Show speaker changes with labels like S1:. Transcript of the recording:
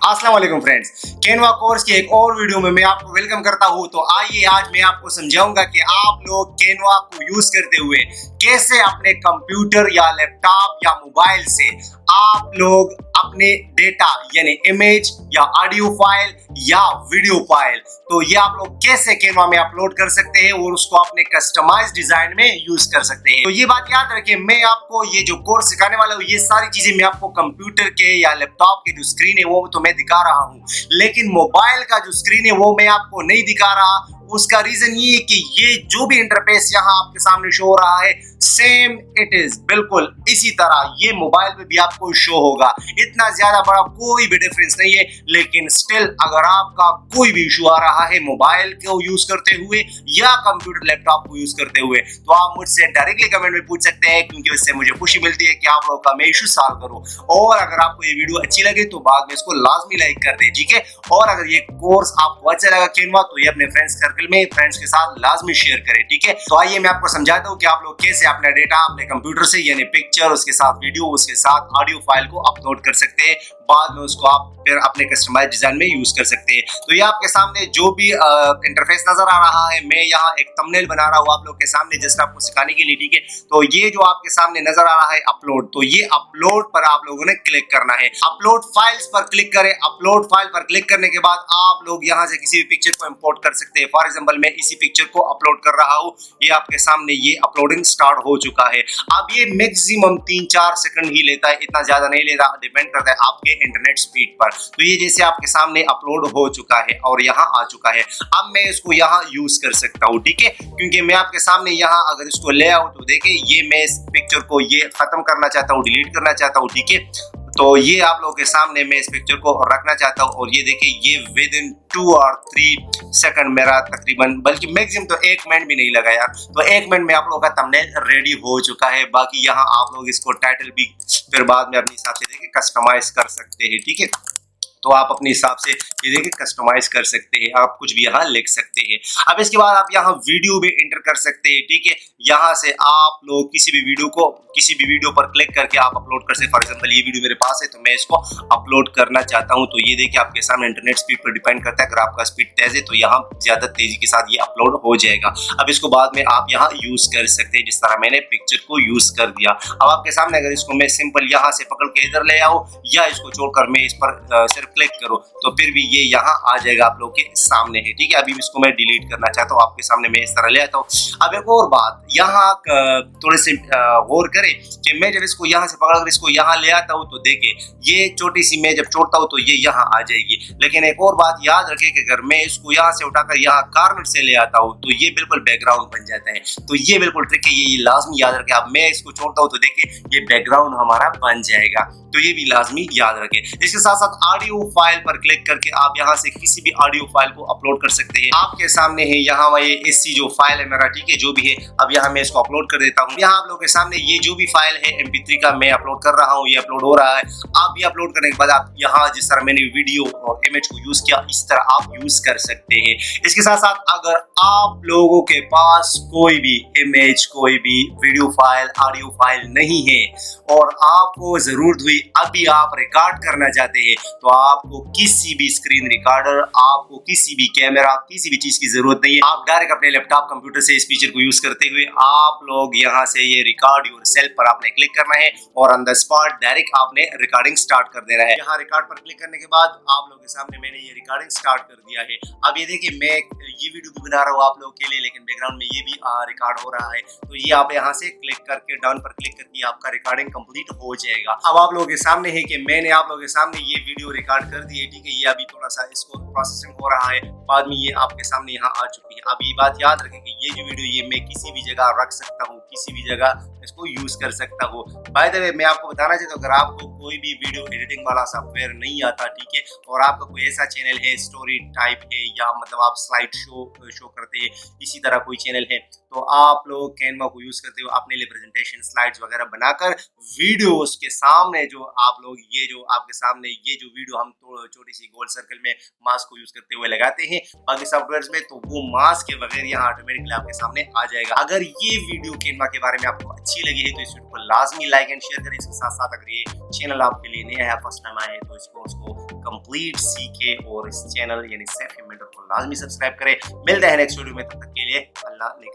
S1: अस्सलाम वालेकुम friends, Canva course की एक और वीडियो में मैं आपको वेलकम करता हूं। तो आइए आज मैं आपको समझाऊंगा कि आप लोग कैनवा को यूज करते हुए कैसे अपने कंप्यूटर या लैपटॉप या मोबाइल से आप लोग अपने डेटा यानी इमेज या ऑडियो फाइल या वीडियो फाइल तो ये आप लोग कैसे कैनवा में अपलोड कर सकते हैं और उसको अपने कस्टमाइज डिजाइन में यूज कर सकते हैं। तो ये बात याद रखें, मैं आपको ये जो कोर्स सिखाने वाला हूँ ये सारी चीजें मैं आपको कंप्यूटर के या लैपटॉप के जो स्क्रीन है वो तो मैं दिखा रहा हूँ, लेकिन मोबाइल का जो स्क्रीन है वो मैं आपको नहीं दिखा रहा। उसका रीजन ये है कि ये जो भी इंटरफेस यहाँ आपके सामने शो हो रहा है सेम इट इज बिल्कुल इसी तरह ये मोबाइल पे भी आपको शो होगा। इतना ज्यादा बड़ा कोई भी डिफरेंस नहीं है, लेकिन स्टिल अगर आपका कोई भी इशू आ रहा है मोबाइल को यूज करते हुए या कंप्यूटर लैपटॉप को यूज करते हुए तो आप मुझसे डायरेक्टली कमेंट में पूछ सकते हैं, क्योंकि उससे मुझे खुशी मिलती है कि आप लोगों का मैं इशू सॉल्व करूं। और अगर आपको ये वीडियो अच्छी लगे तो बाद में इसको लाजमी लाइक कर दे, ठीक है। और अगर ये कोर्स आपको अच्छा लगा कैनवा तो ये अपने फ्रेंड्स सर्कल में फ्रेंड्स के साथ लाजमी शेयर करें, ठीक है। तो आइए मैं आपको समझाता हूँ कि आप लोग कैसे अपना डेटा अपने कंप्यूटर से यानी पिक्चर उसके साथ वीडियो उसके साथ ऑडियो फाइल को अपलोड कर सकते हैं, बाद में उसको आप फिर अपने कस्टमाइज डिजाइन में यूज कर सकते हैं। तो ये आपके सामने जो भी इंटरफेस नजर आ रहा है, मैं यहाँ एक थंबनेल बना रहा हूँ आप लोग के सामने जस्ट आपको सिखाने के लिए, ठीक है। तो ये जो आपके सामने नजर आ रहा है अपलोड, तो ये अपलोड पर आप लोगों ने क्लिक करना है। अपलोड फाइल्स पर क्लिक करें। अपलोड फाइल पर क्लिक करने के बाद आप लोग यहाँ से किसी भी पिक्चर को इंपोर्ट कर सकते हैं। फॉर एग्जांपल मैं इसी पिक्चर को अपलोड कर रहा हूँ, ये आपके सामने ये अपलोडिंग स्टार्ट हो चुका है। अब ये मैक्सिमम 3-4 सेकंड ही लेता है, इतना ज्यादा नहीं लेता, डिपेंड करता है आपके इंटरनेट स्पीड पर। तो ये जैसे आपके सामने अपलोड हो चुका है और यहाँ आ चुका है। अब मैं इसको यहाँ यूज कर सकता हूँ, ठीक है, क्योंकि मैं आपके सामने यहाँ अगर इसको ले आऊँ तो देखिए ये मैं इस पिक्चर को ये खत्म करना चाहता हूँ, डिलीट करना चाहता हूँ, ठीक है। तो ये आप लोगों के सामने मैं इस पिक्चर को रखना चाहता हूँ और ये देखिए ये विद इन 2 और 3 सेकंड मेरा तकरीबन बल्कि मैक्सिमम तो 1 मिनट भी नहीं लगा यार। तो 1 मिनट में आप लोगों का थंबनेल रेडी हो चुका है। बाकी यहाँ आप लोग इसको टाइटल भी फिर बाद में अपने हिसाब से देखिए कस्टमाइज कर सकते हैं, ठीक है। तो आप अपने हिसाब से ये देखिए कस्टमाइज कर सकते हैं, आप कुछ भी यहाँ लिख सकते हैं। अब इसके बाद आप यहाँ वीडियो भी एंटर कर सकते हैं, ठीक है। यहाँ से आप लोग किसी भी वीडियो पर क्लिक करके आप अपलोड कर सकते हैं। फॉर एग्जांपल ये वीडियो मेरे पास है तो मैं इसको अपलोड करना चाहता हूँ, तो ये देखिए आपके सामने इंटरनेट स्पीड पर डिपेंड करता है। अगर आपका स्पीड तेज है तो यहाँ ज्यादा तेजी के साथ ये अपलोड हो जाएगा। अब इसको बाद में आप यहाँ यूज कर सकते हैं, जिस तरह मैंने पिक्चर को यूज कर दिया। अब आपके सामने अगर इसको मैं सिंपल यहाँ से पकड़ के इधर ले आऊँ या इसको छोड़कर मैं इस पर सिर्फ क्लिक करो तो फिर भी ये यहाँ आ जाएगा आप लोग के सामने है, ठीक है। अभी इसको मैं डिलीट करना चाहता हूँ, आपके सामने मैं इस तरह ले आता हूँ। अब एक और बात यहाँ थोड़े से गौर करें कि मैं जब इसको यहाँ से पकड़ कर इसको यहाँ ले आता हूँ तो देखिए ये छोटी सी मैं जब छोड़ता हूँ तो ये यहाँ आ जाएगी। लेकिन एक और बात याद रखें कि अगर मैं इसको यहाँ से उठाकर यहाँ कॉर्नर से ले आता हूँ तो ये बिल्कुल बैकग्राउंड बन जाता है। तो ये बिल्कुल ट्रिक है, ये लाजमी याद रखें। अब मैं इसको छोड़ता हूँ तो देखिए ये बैकग्राउंड हमारा बन जाएगा, तो ये भी लाजमी याद रखें। इसके साथ साथ ऑडियो फाइल पर क्लिक करके आप यहाँ से किसी भी ऑडियो फाइल को अपलोड कर सकते हैं। आपके सामने है यहाँ ये एससी जो फाइल है मेरा, ठीक है, जो भी है। अब यहाँ मैं इसको अपलोड कर देता हूँ। यहाँ आप लोगों के सामने ये जो भी फाइल है MP3 का मैं अपलोड कर रहा हूँ, ये अपलोड हो रहा है। आप ये अपलोड करने के बाद आप यहाँ जिस तरह मैंने वीडियो और इमेज को यूज किया इस तरह आप यूज कर सकते हैं। इसके साथ साथ अगर आप लोगों के पास कोई भी इमेज कोई भी वीडियो फाइल ऑडियो फाइल नहीं है और आपको जरूरत हुई अभी आप रिकॉर्ड करना चाहते हैं तो आपको किसी भी स्क्रीन रिकॉर्डर आपको किसी भी कैमरा किसी भी चीज की जरूरत नहीं है। आप डायरेक्ट अपने लैपटॉप कंप्यूटर से इस फीचर को यूज करते हुए आप लोग यहाँ से ये रिकॉर्ड योरसेल्फ पर आपने क्लिक करना है और ऑन द स्पॉट डायरेक्ट आपने रिकॉर्डिंग स्टार्ट कर देना है। यहाँ रिकॉर्ड पर क्लिक करने के बाद आप लोगों के सामने मैंने ये रिकॉर्डिंग स्टार्ट कर दिया है। अब ये देखिए मैं ये वीडियो भी बना रहा हूँ आप लोगों के लिए, लेकिन बैकग्राउंड में ये भी रिकॉर्ड हो रहा है। तो ये आप यहाँ से क्लिक करके डाउन पर क्लिक करके आपका रिकॉर्डिंग कंप्लीट हो जाएगा। अब आप लोगों के सामने है कि मैंने आप लोगों के सामने ये वीडियो रिकॉर्ड कर दी है, ठीक है। ये अभी थोड़ा सा इसको प्रोसेसिंग हो रहा है, बाद में ये आपके सामने यहाँ आ चुकी है। अब ये बात याद रखें कि ये जो वीडियो ये मैं किसी भी जगह रख सकता हूँ, किसी भी जगह इसको यूज कर सकता हूँ। बाय द वे मैं आपको बताना चाहता हूँ अगर आपको कोई भी वीडियो एडिटिंग वाला सॉफ्टवेयर नहीं आता, ठीक है, और आपका कोई ऐसा चैनल है स्टोरी टाइप है या मतलब आप स्लाइड शो करते हैं इसी तरह कोई चैनल है तो आप लोग कैनवा को यूज करते हो अपने लिए प्रेजेंटेशन स्लाइड्स वगैरह बनाकर वीडियोस के सामने जो आप लोग ये जो आपके सामने ये जो वीडियो हम छोटी सी गोल सर्कल में माउस मास्क को यूज करते हुए लगाते हैं बाकी सॉफ्टवेयर में, तो वो मास्क के बगैर यहाँ ऑटोमेटिकली आपके सामने आ जाएगा। अगर ये वीडियो कैनवा के बारे में आपको अच्छी लगी है तो इस वीडियो को लाजमी लाइक एंड शेयर करें। इसके साथ साथ अगर ये चैनल आपके लिए नया है, फर्स्ट टाइम आए, तो उसको कंप्लीट सीखे और इस चैनल यानी सैफी मेंटर को लाजमी सब्सक्राइब करें। मिलते हैं नेक्स्ट वीडियो में, तब तक के लिए अल्लाह नेक।